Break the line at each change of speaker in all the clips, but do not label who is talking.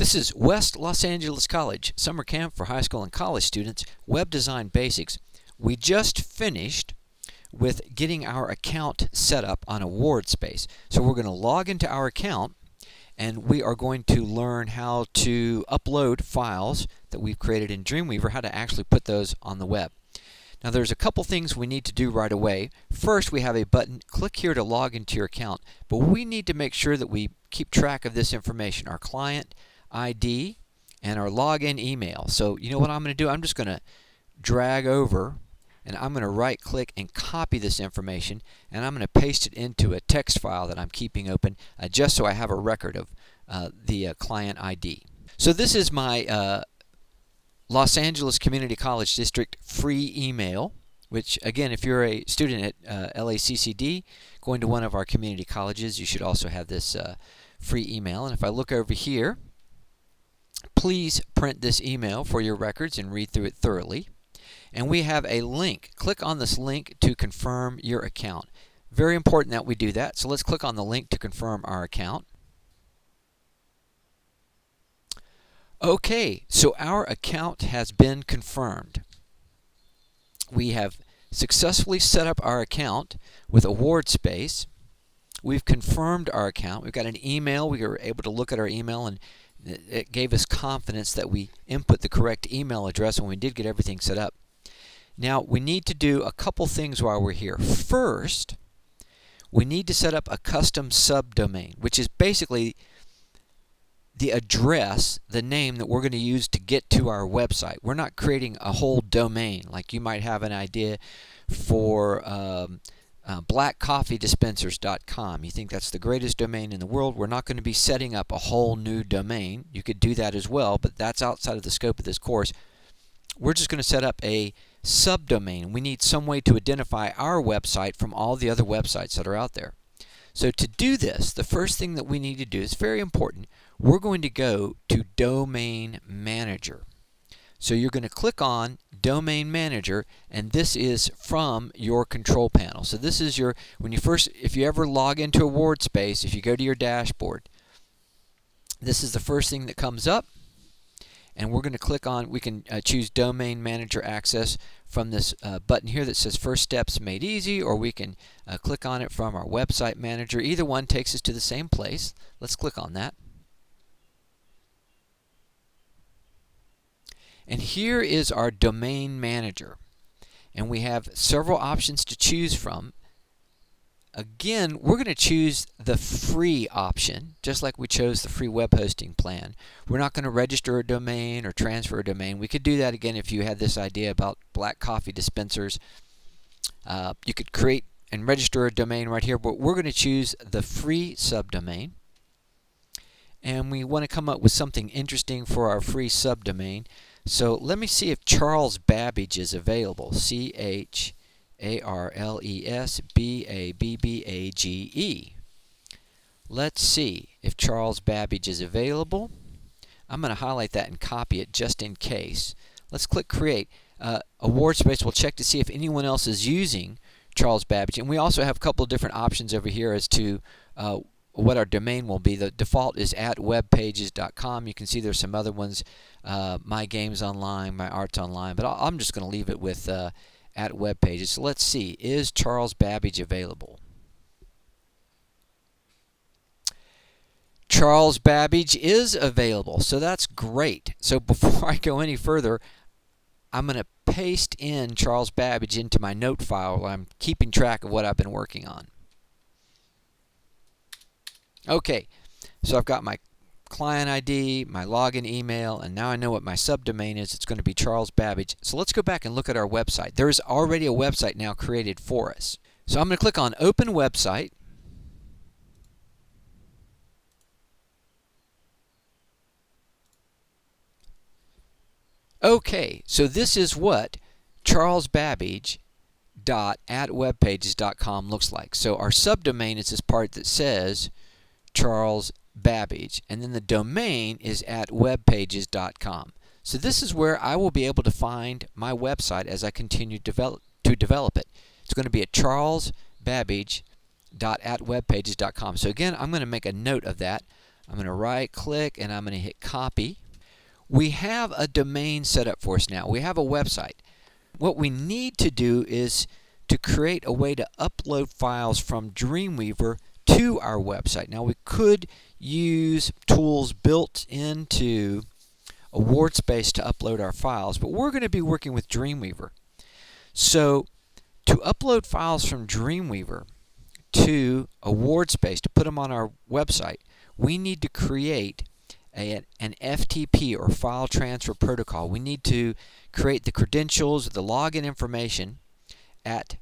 This is West Los Angeles College Summer Camp for high school and college students, Web Design Basics. We just finished with getting our account set up on AwardSpace. So we're going to log into our account and we are going to learn how to upload files that we've created in Dreamweaver, how to actually put those on the web. Now there's a couple things we need to do right away. First, we have a button, click here to log into your account, but we need to make sure that we keep track of this information, our client ID and our login email. So you know what I'm going to do? I'm just going to drag over and I'm going to right click and copy this information, and I'm going to paste it into a text file that I'm keeping open just so I have a record of the client ID. So this is my Los Angeles Community College District free email, which again, if you're a student at LACCD going to one of our community colleges, you should also have this free email. And if I look over here, please print this email for your records and read through it thoroughly. And we have a link. Click on this link to confirm your account. Very important that we do that. So let's click on the link to confirm our account. Okay, so our account has been confirmed. We have successfully set up our account with AwardSpace. We've confirmed our account. We've got an email. We were able to look at our email, and it gave us confidence that we input the correct email address when we did get everything set up. Now we need to do a couple things while we're here. First, we need to set up a custom subdomain, which is basically the address, the name that we're going to use to get to our website. We're not creating a whole domain like you might have an idea for blackcoffeedispensers.com. You think that's the greatest domain in the world. We're not going to be setting up a whole new domain. You could do that as well, but that's outside of the scope of this course. We're just going to set up a subdomain. We need some way to identify our website from all the other websites that are out there. So to do this, the first thing that we need to do is very important. We're going to go to Domain Manager. So you're going to click on Domain Manager, and this is from your control panel. So this is your, if you ever log into AwardSpace, if you go to your dashboard, this is the first thing that comes up. And we're going to click on, we can choose Domain Manager Access from this button here that says First Steps Made Easy, or we can click on it from our Website Manager. Either one takes us to the same place. Let's click on that. And here is our Domain Manager. And we have several options to choose from. Again, we're going to choose the free option, just like we chose the free web hosting plan. We're not going to register a domain or transfer a domain. We could do that again if you had this idea about black coffee dispensers. You could create and register a domain right here, but we're going to choose the free subdomain. And we want to come up with something interesting for our free subdomain. So let me see if Charles Babbage is available. CharlesBabbage. Let's see if Charles Babbage is available. I'm going to highlight that and copy it just in case. Let's click Create. AwardSpace will check to see if anyone else is using Charles Babbage. And we also have a couple of different options over here as to what our domain will be. The default is @webpages.com. You can see there's some other ones, My Games Online, My Arts Online, but I'm just going to leave it with @webpages. So let's see, is Charles Babbage available? Charles Babbage is available, so that's great. So before I go any further, I'm going to paste in Charles Babbage into my note file while I'm keeping track of what I've been working on. Okay, so I've got my client ID, my login email, and now I know what my subdomain is. It's going to be Charles Babbage. So let's go back and look at our website. There is already a website now created for us. So I'm going to click on Open Website. Okay, so this is what charlesbabbage.@webpages.com looks like. So our subdomain is this part that says Charles Babbage, and then the domain is @webpages.com. So this is where I will be able to find my website as I continue to develop it. It's going to be at charlesbabbage.@webpages.com. So again, I'm going to make a note of that. I'm going to right click and I'm going to hit copy. We have a domain set up for us now. We have a website. What we need to do is to create a way to upload files from Dreamweaver to our website. Now we could use tools built into AwardSpace to upload our files, but we're going to be working with Dreamweaver. So to upload files from Dreamweaver to AwardSpace, to put them on our website, we need to create an FTP, or file transfer protocol. We need to create the credentials, the login information at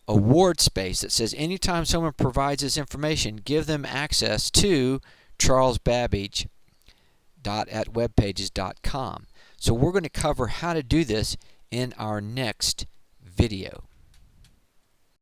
AwardSpace that says anytime someone provides this information, give them access to charlesbabbage.webpages.com. So we're going to cover how to do this in our next video.